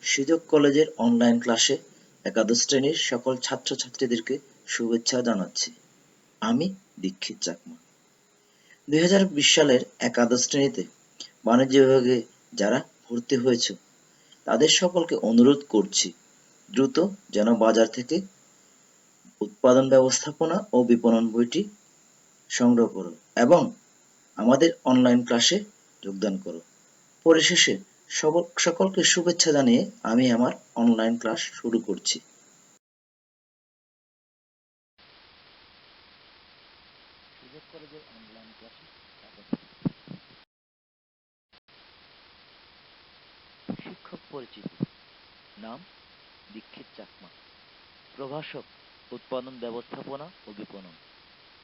সুযোগ কলেজের অনলাইন ক্লাসে একাদশ শ্রেণীর সকল ছাত্রছাত্রীদেরকে শুভেচ্ছা জানাচ্ছি। আমি দীক্ষিত চাকমা। 2020 সালের একাদশ শ্রেণীতে বাণিজ্য বিভাগে যারা ভর্তি হয়েছ তাদের সকলকে অনুরোধ করছি দ্রুত যেন বাজার থেকে উৎপাদন ব্যবস্থাপনা ও বিপণন বইটি সংগ্রহ করো এবং আমাদের অনলাইন ক্লাসে যোগদান করো। পরিশেষে সকলকে শুভেচ্ছা জানিয়ে আমি আমার অনলাইন ক্লাস শুরু করছি। সুযোগ কলেজের অনলাইন ক্লাসে স্বাগত। শিক্ষক পরিচিতি: নাম দীক্ষিত চাকমা, প্রভাষক উৎপাদন ব্যবস্থাপনা ও বিপণন,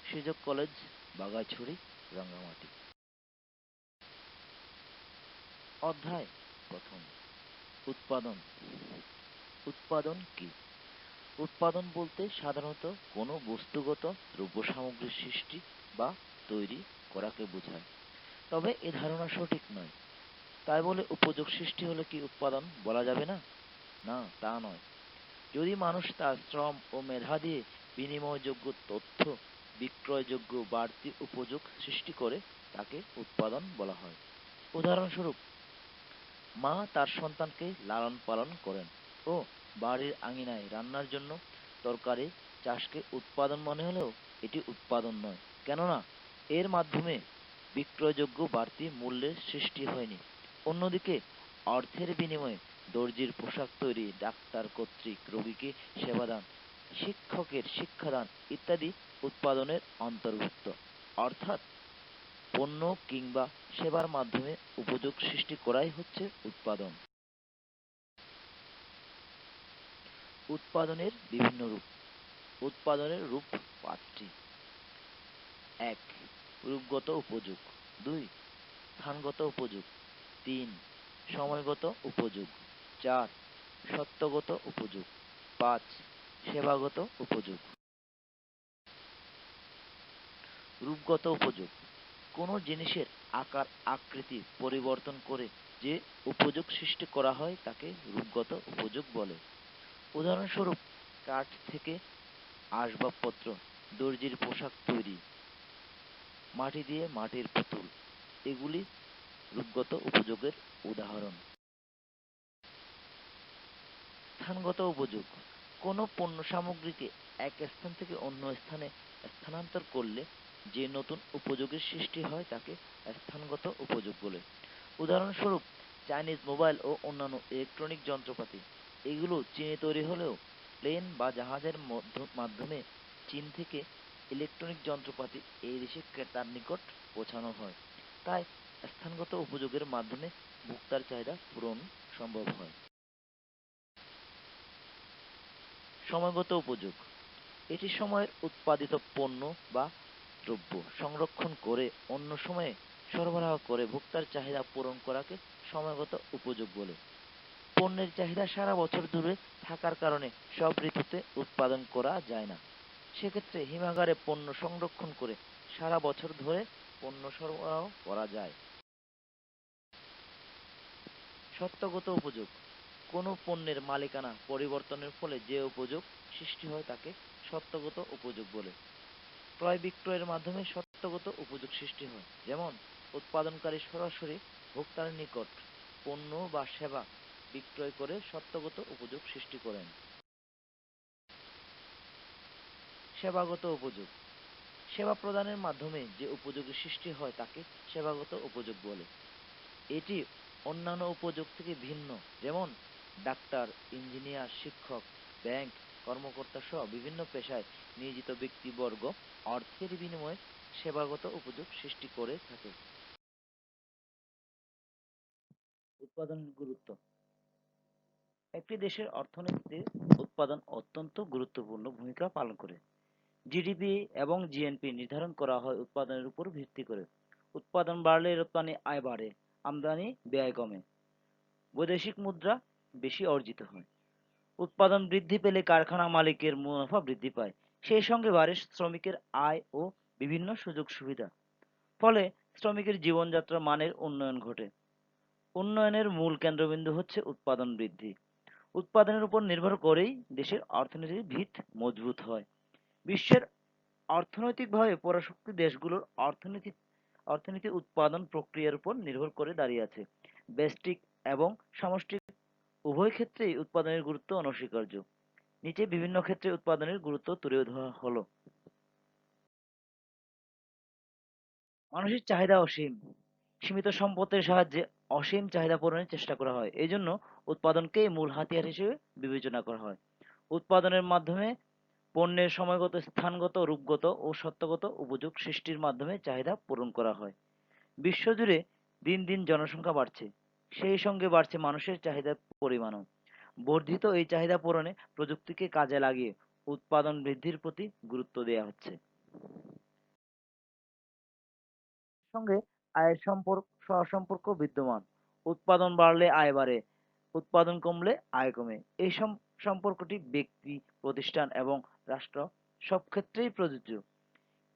সুযোগ কলেজ, বাগাইছড়ি, রাঙ্গামাটি। অধ্যায় প্রথম: উৎপাদন। উৎপাদন কি? উৎপাদন বলতে সাধারণত কোনো বস্তুগত দ্রব্য সামগ্রীর সৃষ্টি বা তৈরি করাকে বোঝায়, তবে এ ধারণা সঠিক নয়। তাই বলে উপযোগ সৃষ্টি হলে কি উৎপাদন বলা যাবে না? না, তা নয়। যদি মানুষ তার শ্রম ও মেধা দিয়ে বিনিময়যোগ্য তথ্য, বিক্রয়যোগ্য বাড়তি উপযোগ সৃষ্টি করে, তাকে উৎপাদন বলা হয়। উদাহরণস্বরূপ, মা তার সন্তানকে লালন পালন করেন ও বাড়ির আঙিনায় রান্নার জন্য তরকারি চাষকে উৎপাদন মনে হলেও এটি উৎপাদন নয়, কেননা এর মাধ্যমে বিক্রয়যোগ্য বাড়তি মূল্যের সৃষ্টি হয়নি। অন্যদিকে অর্থের বিনিময়ে দর্জির পোশাক তৈরি, ডাক্তার কর্তৃক রোগীকে সেবাদান, শিক্ষকের শিক্ষাদান ইত্যাদি উৎপাদনের অন্তর্ভুক্ত। অর্থাৎ পণ্য কিংবা সেবার মাধ্যমে উপযোগ সৃষ্টি করাই হচ্ছে উৎপাদন। উৎপাদনের বিভিন্ন রূপ। উৎপাদনের রূপ পাঁচটি: ১. রূপগত উপযোগ। ২. স্থানগত উপযোগ। ৩. সময়গত উপযোগ। ৪. সত্যগত উপযোগ। ৫. সেবাগত উপযোগ। রূপগত উপযোগ: কোনো জিনিসের আকার আকৃতি পরিবর্তন করে যে উপযোগ সৃষ্টি করা হয় তাকে রূপগত উপযোগ বলে। উদাহরণস্বরূপ, কাঠ থেকে আসবাবপত্র, দর্জির পোশাক তৈরি, মাটি দিয়ে মাটির পুতুল, এগুলি রূপগত উপযোগের উদাহরণ। স্থানগত উপযোগ: কোনো পণ্য সামগ্রীকে এক স্থান থেকে অন্য স্থানে স্থানান্তর করলে যে নতুন উপযোগের সৃষ্টি হয় তাকে স্থানগত উপযোগ বলে। উদাহরণস্বরূপ, চাইনিজ মোবাইল ও অন্যান্য ইলেকট্রনিক যন্ত্রপাতি, এগুলো চীনে তৈরি হলেও প্লেন বা জাহাজের মাধ্যমে চীন থেকে ইলেকট্রনিক যন্ত্রপাতি এই দেশে ক্রেতার নিকট পৌঁছানো হয়। তাই স্থানগত উপযোগের মাধ্যমে ভোক্তার চাহিদা পূরণ সম্ভব হয়। সময়গত উপযোগ: এটি সময়ের উৎপাদিত পণ্য বা দ্রব্য সংরক্ষণ করে অন্য সময়ে সরবরাহ করে ভোক্তার চাহিদা পূরণ করাকে সময়গত উপযোগ বলে। পণ্যের চাহিদা সারা বছর ধরে থাকার কারণে সব ঋতুতে উৎপাদন করা যায় না। সেক্ষেত্রে হিমাগারে পণ্য সংরক্ষণ করে সারা বছর ধরে পণ্য সরবরাহ করা যায়। সত্যগত উপযোগ: কোনো পণ্যের মালিকানা পরিবর্তনের ফলে যে উপযোগ সৃষ্টি হয় তাকে সত্যগত উপযোগ বলে। ক্রয় বিক্রয়ের মাধ্যমে সত্যগত উপযোগ সৃষ্টি হয়, যেমন উৎপাদনকারী সরাসরি ভোক্তার নিকট পণ্য বা সেবা বিক্রয় করে সত্যগত উপযোগ সৃষ্টি করেন। সেবাগত উপযোগ: সেবা প্রদানের মাধ্যমে যে উপযোগের সৃষ্টি হয় তাকে সেবাগত উপযোগ বলে। এটি অন্যান্য উপযোগ থেকে ভিন্ন, যেমন ডাক্তার, ইঞ্জিনিয়ার, শিক্ষক, ব্যাংক কর্মকর্তা সহ বিভিন্ন পেশায় নিয়োজিত ব্যক্তিবর্গ অর্থের বিনিময়ে সেবাগত উপযোগ সৃষ্টি করে থাকে। উৎপাদনের গুরুত্ব: একটি দেশের অর্থনীতিতে উৎপাদন অত্যন্ত গুরুত্বপূর্ণ ভূমিকা পালন করে। জিডিপি এবং জিএনপি নির্ধারণ করা হয় উৎপাদনের উপর ভিত্তি করে। উৎপাদন বাড়লে রপ্তানি আয় বাড়ে, আমদানি ব্যয় কমে, বৈদেশিক মুদ্রা বেশি অর্জিত হয়। উৎপাদন বৃদ্ধি পেলে কারখানা মালিকের মুনাফা বৃদ্ধি পায়, সেই সঙ্গে বাড়ে শ্রমিকের আয় ও বিভিন্ন সুযোগ সুবিধা। ফলে শ্রমিকের জীবনযাত্রার মানের উন্নয়ন ঘটে। উন্নয়নের মূল কেন্দ্রবিন্দু হচ্ছে উৎপাদন বৃদ্ধি। উৎপাদনের উপর নির্ভর করেই দেশের অর্থনীতির ভিত মজবুত হয়। বিশ্বের অর্থনৈতিকভাবে পরাশক্তি দেশগুলোর অর্থনীতি উৎপাদন প্রক্রিয়ার উপর নির্ভর করে দাঁড়িয়ে আছে। ব্যষ্টিক এবং সামষ্টিক উভয় ক্ষেত্রেই উৎপাদনের গুরুত্ব অনস্বীকার্য। নিচে বিভিন্ন ক্ষেত্রে উৎপাদনের গুরুত্ব তুলে ধরা হলো। মানুষের চাহিদা অসীম। সীমিত সম্পদের সাহায্যে অসীম চাহিদা পূরণের চেষ্টা করা হয়। এজন্য উৎপাদনকেই মূল হাতিয়ার হিসেবে বিবেচনা করা হয়। উৎপাদনের মাধ্যমে পণ্যের সময়গত, স্থানগত, রূপগত ও সত্যগত উপযোগ সৃষ্টির মাধ্যমে চাহিদা পূরণ করা হয়। বিশ্বজুড়ে দিন দিন জনসংখ্যা বাড়ছে, সেই সঙ্গে বাড়ছে মানুষের চাহিদার পরিমাণও। বর্ধিত এই চাহিদা পূরণে প্রযুক্তিকে কাজে লাগিয়ে উৎপাদন বৃদ্ধির প্রতি গুরুত্ব দেওয়া হচ্ছে। সঙ্গে আয়ের সহসম্পর্ক বিদ্যমান। উৎপাদন বাড়লে আয় বাড়ে, উৎপাদন কমলে আয় কমে। এই সম্পর্কটি ব্যক্তি, প্রতিষ্ঠান এবং রাষ্ট্র সব ক্ষেত্রেই প্রযোজ্য।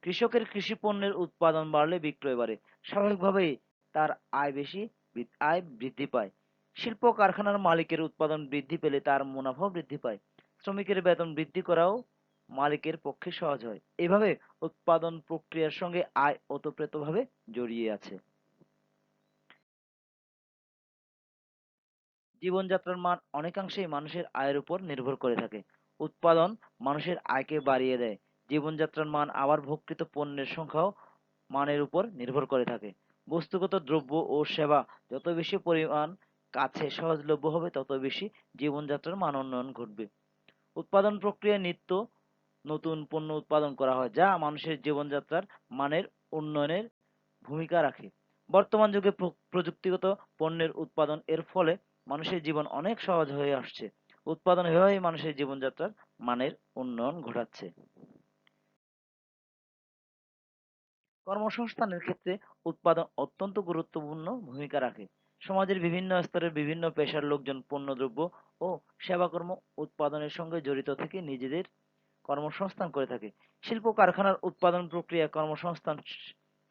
কৃষকের কৃষি পণ্যের উৎপাদন বাড়লে বিক্রয় বাড়ে, স্বাভাবিকভাবেই তার আয় বৃদ্ধি পায়। শিল্প কারখানার মালিকের উৎপাদন বৃদ্ধি পেলে তার মুনাফাও বৃদ্ধি পায়। শ্রমিকের বেতন বৃদ্ধি করাও মালিকের পক্ষে সহজ হয়। এভাবে উৎপাদন প্রক্রিয়ার সঙ্গে আয় ওতপ্রোতভাবে জড়িয়ে আছে। জীবনযাত্রার মান অনেকাংশেই মানুষের আয়ের উপর নির্ভর করে থাকে। উৎপাদন মানুষের আয়কে বাড়িয়ে দেয়। জীবনযাত্রার মান আবার ভোগকৃত পণ্যের সংখ্যাও মানের উপর নির্ভর করে থাকে। বস্তুগত দ্রব্য ও সেবা যত বেশি পরিমাণ কাছে সহজলভ্য হবে, তত বেশি জীবনযাত্রার মান উন্নয়ন ঘটবে। উৎপাদন প্রক্রিয়ায় নিত্য নতুন পণ্য উৎপাদন করা হয়, যা মানুষের জীবনযাত্রার মানের উন্নয়নের ভূমিকা রাখে। বর্তমান যুগে প্রযুক্তিগত পণ্যের উৎপাদন এর ফলে মানুষের জীবন অনেক সহজ হয়ে আসছে। উৎপাদন এভাবেই মানুষের জীবনযাত্রার মানের উন্নয়ন ঘটাচ্ছে। কর্মসংস্থানের ক্ষেত্রে উৎপাদন অত্যন্ত গুরুত্বপূর্ণ ভূমিকা রাখে। সমাজের বিভিন্ন স্তরের বিভিন্ন পেশার লোকজন পণ্যদ্রব্য ও সেবাকর্ম উৎপাদনের সঙ্গে জড়িত থেকে নিজেদের কর্মসংস্থান করে থাকে। শিল্প কারখানার উৎপাদন প্রক্রিয়া কর্মসংস্থান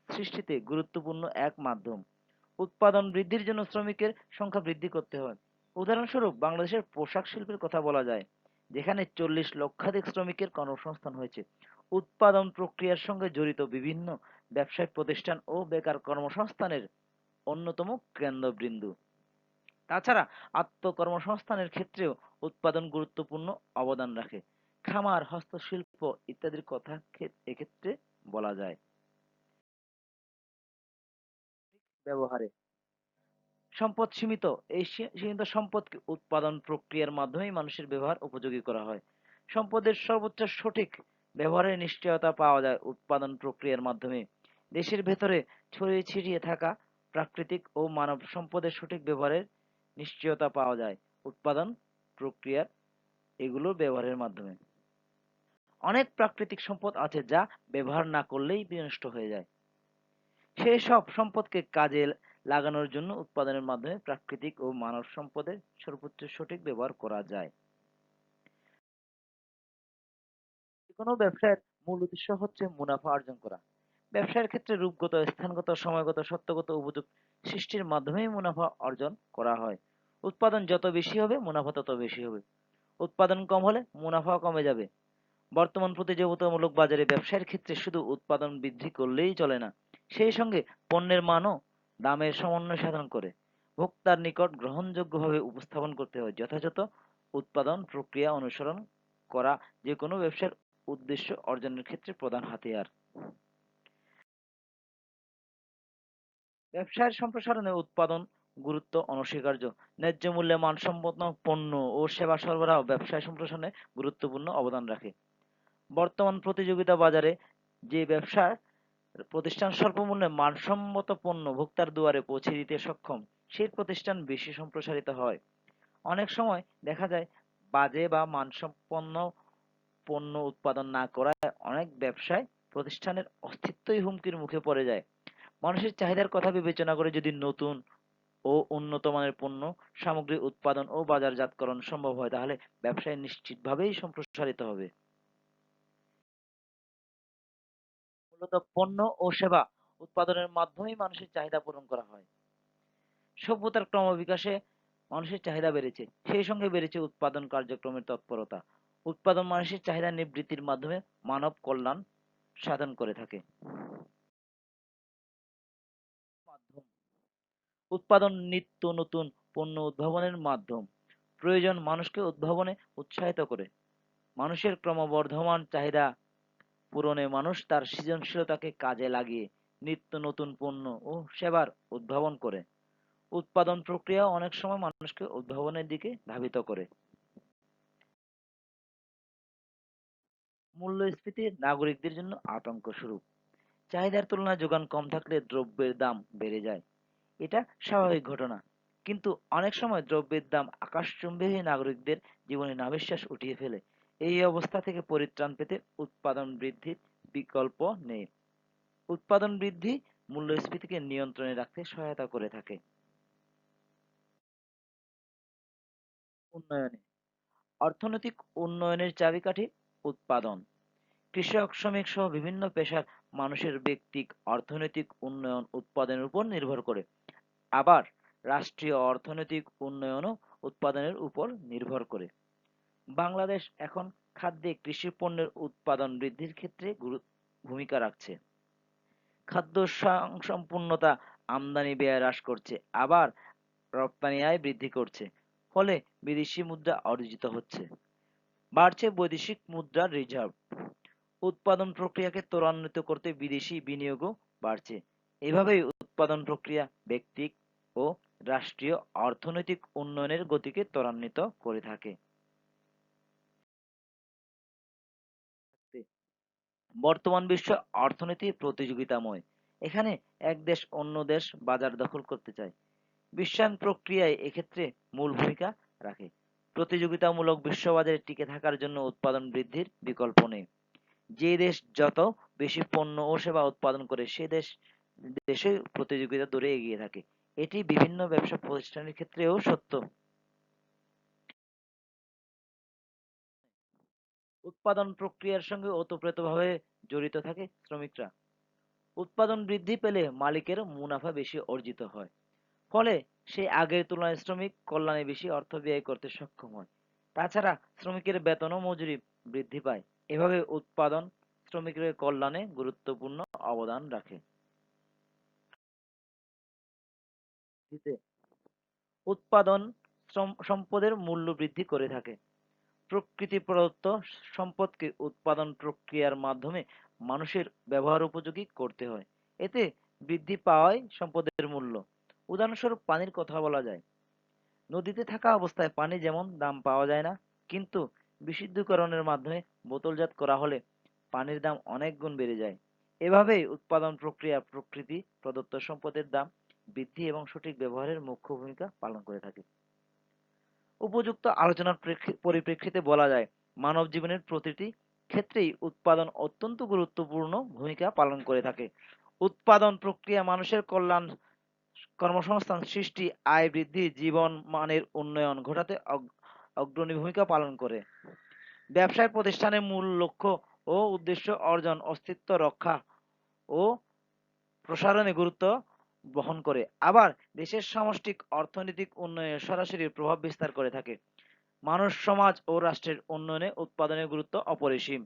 সৃষ্টিতে গুরুত্বপূর্ণ এক মাধ্যম। উৎপাদন বৃদ্ধির জন্য শ্রমিকের সংখ্যা বৃদ্ধি করতে হয়। উদাহরণস্বরূপ বাংলাদেশের পোশাক শিল্পের কথা বলা যায়, যেখানে 40 লক্ষাধিক শ্রমিকের কর্মসংস্থান হয়েছে। উৎপাদন প্রক্রিয়ার সঙ্গে জড়িত বিভিন্ন ব্যবসায়িক প্রতিষ্ঠান ও বেকার কর্মসংস্থানের অন্যতম কেন্দ্রবিন্দু। তাছাড়া আত্মকর্মসংস্থানের ক্ষেত্রেও উৎপাদন গুরুত্বপূর্ণ অবদান রাখে। খামার, হস্তশিল্প ইত্যাদির কথা এক্ষেত্রে বলা যায়। ব্যবহারে সম্পদ সীমিত। এই সীমিত সম্পদকে উৎপাদন প্রক্রিয়ার মাধ্যমেই মানুষের ব্যবহার উপযোগী করা হয়। সম্পদের সর্বোচ্চ সঠিক ব্যবহারের নিশ্চয়তা পাওয়া যায় উৎপাদন প্রক্রিয়ার মাধ্যমে। দেশের ভেতরে ছড়িয়ে ছিটিয়ে থাকা প্রাকৃতিক ও মানব সম্পদের সঠিক ব্যবহারের নিশ্চয়তা পাওয়া যায় উৎপাদন প্রক্রিয়ার এগুলোর ব্যবহারের মাধ্যমে। অনেক প্রাকৃতিক সম্পদ আছে যা ব্যবহার না করলেই বিনষ্ট হয়ে যায়। সেই সব সম্পদকে কাজে লাগানোর জন্য উৎপাদনের মাধ্যমে প্রাকৃতিক ও মানব সম্পদের সর্বোচ্চ সঠিক ব্যবহার করা যায়। যেকোনো ব্যবসায়ের মূল উদ্দেশ্য হচ্ছে মুনাফা অর্জন করা। ব্যবসায়ের ক্ষেত্রে রূপগত, স্থানগত, সময়গত, সত্যগত উপযোগ সৃষ্টির মাধ্যমেই মুনাফা অর্জন করা হয়। উৎপাদন যত বেশি হবে, মুনাফা তত বেশি হবে। উৎপাদন কম হলে মুনাফা কমে যাবে। বর্তমান প্রতিযোগিতামূলক বাজারে ব্যবসায়ের ক্ষেত্রে শুধু উৎপাদন বৃদ্ধি করলেই চলে না, সেই সঙ্গে পণ্যের মানও দামের সমন্বয় সাধন করে ভোক্তার নিকট গ্রহণযোগ্যভাবে উপস্থাপন করতে হয়। যথাযথ উৎপাদন প্রক্রিয়া অনুসরণ করা যে কোনো ব্যবসার উদ্দেশ্য অর্জনের ক্ষেত্রে প্রধান হাতিয়ার। ব্যবসায়ের সম্প্রসারণে উৎপাদন গুরুত্ব অনস্বীকার্য। ন্যায্য মূল্যে মানসম্পন্ন পণ্য ও সেবা সরবরাহ ব্যবসায় সম্প্রসারণে গুরুত্বপূর্ণ অবদান রাখে। বর্তমান প্রতিযোগিতা বাজারে যে ব্যবসা প্রতিষ্ঠান স্বল্পমূল্যে মানসম্মত পণ্য ভোক্তার দুয়ারে পৌঁছে দিতে সক্ষম, সেই প্রতিষ্ঠান বেশি সম্প্রসারিত হয়। অনেক সময় দেখা যায় বাজে বা মানসম্পন্ন পণ্য উৎপাদন না করায় অনেক ব্যবসায় প্রতিষ্ঠানের অস্তিত্বই হুমকির মুখে পড়ে যায়। মানুষের চাহিদার কথা বিবেচনা করে যদি নতুন ও উন্নত মানের পণ্য সামগ্রী উৎপাদন ও বাজারজাতকরণ সম্ভব হয়, তাহলে ব্যবসায় নিশ্চিতভাবেই সম্প্রসারিত হবে। মূলত পণ্য ও সেবা উৎপাদনের মাধ্যমেই মানুষের চাহিদা পূরণ করা হয়। সভ্যতার ক্রমবিকাশে মানুষের চাহিদা বেড়েছে, সেই সঙ্গে বেড়েছে উৎপাদন কার্যক্রমের তৎপরতা। উৎপাদন মানুষের চাহিদা নিবৃত্তির মাধ্যমে মানব কল্যাণ সাধন করে থাকে। মাধ্যম, উৎপাদন নিত্য নতুন পণ্য উদ্ভাবনের মাধ্যম। প্রয়োজন মানুষকে উদ্ভাবনে উৎসাহিত করে। মানুষের ক্রমবর্ধমান চাহিদা পূরণে মানুষ তার সৃজনশীলতাকে কাজে লাগিয়ে নিত্য নতুন পণ্য ও সেবার উদ্ভাবন করে। উৎপাদন প্রক্রিয়া অনেক সময় মানুষকে উদ্ভাবনের দিকে ধাবিত করে। মূল্যস্ফীতি নাগরিকদের জন্য আতঙ্ক স্বরূপ। চাহিদার তুলনায় যোগান কম থাকলে দ্রব্যের দাম বেড়ে যায়। এটা স্বাভাবিক ঘটনা। কিন্তু অনেক সময় দ্রব্যের দাম আকাশচুম্বী হয়ে নাগরিকদের জীবনে নাভিশ্বাস উঠিয়ে ফেলে। এই অবস্থা থেকে পরিত্রাণ পেতে উৎপাদন বৃদ্ধির বিকল্প নেই। উৎপাদন বৃদ্ধি মূল্যস্ফীতিকে নিয়ন্ত্রণে রাখতে সহায়তা করে থাকে। উন্নয়নে, অর্থনৈতিক উন্নয়নের চাবিকাঠি উৎপাদন। কৃষক, শ্রমিক সহ বিভিন্ন পেশার মানুষের ব্যক্তিক অর্থনৈতিক উন্নয়ন উৎপাদনের উপর নির্ভর করে। আবার রাষ্ট্রীয় অর্থনৈতিক উন্নয়নও উৎপাদনের উপর নির্ভর করে। বাংলাদেশ এখন খাদ্যে কৃষি পণ্যের উৎপাদন বৃদ্ধির ক্ষেত্রে ভূমিকা রাখছে। খাদ্য সম্পূর্ণতা আমদানি ব্যয় হ্রাস করছে, আবার রপ্তানি আয় বৃদ্ধি করছে। ফলে বিদেশি মুদ্রা অর্জিত হচ্ছে, বাড়ছে বৈদেশিক মুদ্রার রিজার্ভ। উৎপাদন প্রক্রিয়াকে ত্বরান্বিত করতে বিদেশি বিনিয়োগও বাড়ছে। এভাবেই উৎপাদন প্রক্রিয়া ব্যক্তিক ও রাষ্ট্রীয় অর্থনৈতিক উন্নয়নের গতিকে ত্বরান্বিত করে থাকে। বর্তমান বিশ্ব অর্থনীতি প্রতিযোগিতাময়। এখানে এক দেশ অন্য দেশ বাজার দখল করতে চায়। বিশ্বায়ন প্রক্রিয়ায় এক্ষেত্রে মূল ভূমিকা রাখে। প্রতিযোগিতামূলক বিশ্ববাজারে টিকে থাকার জন্য উৎপাদন বৃদ্ধির বিকল্প নেই। যে দেশ যত বেশি পণ্য ও সেবা উৎপাদন করে সে দেশে প্রতিযোগিতা দূরে এগিয়ে থাকে। এটি বিভিন্ন ব্যবসা প্রতিষ্ঠানের ক্ষেত্রেও সত্য। উৎপাদন প্রক্রিয়ার সঙ্গে ওতপ্রোতভাবে জড়িত থাকে শ্রমিকরা। উৎপাদন বৃদ্ধি পেলে মালিকের মুনাফা বেশি অর্জিত হয়। ফলে সে আগের তুলনায় শ্রমিক কল্যাণে বেশি অর্থ ব্যয় করতে সক্ষম হয়। তাছাড়া শ্রমিকের বেতন ও মজুরি বৃদ্ধি পায়। এভাবে উৎপাদন শ্রমিকের কল্যাণে গুরুত্বপূর্ণ অবদান রাখে। উৎপাদন সম্পদের মূল্য বৃদ্ধি করে থাকে। প্রকৃতি প্রদত্ত সম্পদকে উৎপাদন প্রক্রিয়ার মাধ্যমে মানুষের ব্যবহার উপযোগী করতে হয়। এতে বৃদ্ধি পাওয়ায় সম্পদের মূল্য। উদাহরণস্বরূপ পানির কথা বলা যায়। নদীতে থাকা অবস্থায় পানি যেমন দাম পাওয়া যায় না, কিন্তু বিশুদ্ধকরণের মাধ্যমে বোতলজাত করা হলে পানির দাম অনেক গুণ বেড়ে যায়। এভাবেই উৎপাদন প্রক্রিয়া প্রকৃতি প্রদত্ত সম্পদের দাম বৃদ্ধি এবং সঠিক ব্যবহারের মুখ্য ভূমিকা পালন করে থাকে। উপযুক্ত আলোচনার পরিপ্রেক্ষিতে বলা যায়, মানব জীবনের প্রতিটি ক্ষেত্রেই উৎপাদন অত্যন্ত গুরুত্বপূর্ণ ভূমিকা পালন করে থাকে। উৎপাদন প্রক্রিয়া মানুষের কল্যাণ, কর্মসংস্থান সৃষ্টি, আয় বৃদ্ধি, জীবন মানের উন্নয়ন ঘটাতে অগ্রণী ভূমিকা পালন করে। ব্যবসায় প্রতিষ্ঠানের মূল লক্ষ্য ও উদ্দেশ্য অর্জন, অস্তিত্ব রক্ষা ও প্রসারণে গুরুত্ব বহন করে। আবার দেশের সামষ্টিক অর্থনৈতিক উন্নয়নে সরাসরি প্রভাব বিস্তার করে থাকে। মানুষ, সমাজ ও রাষ্ট্রের উন্নয়নে উৎপাদনের গুরুত্ব অপরিসীম।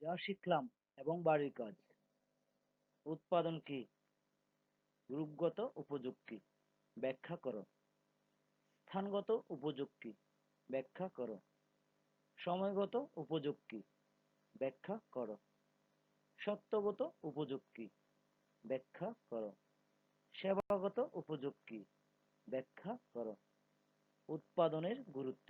যা শিখলাম এবং বাড়ির কাজ। উৎপাদন কি? রূপগত উপযোগ কি? ব্যাখ্যা করো। স্থানগত উপযোগ কি? ব্যাখ্যা করো। সময়গত উপযোগ কি? ব্যাখ্যা করো। সত্যগত উপযোগ কি? ব্যাখ্যা করো। সেবাগত উপযোগ কি? ব্যাখ্যা করো। উৎপাদনের গুরুত্ব।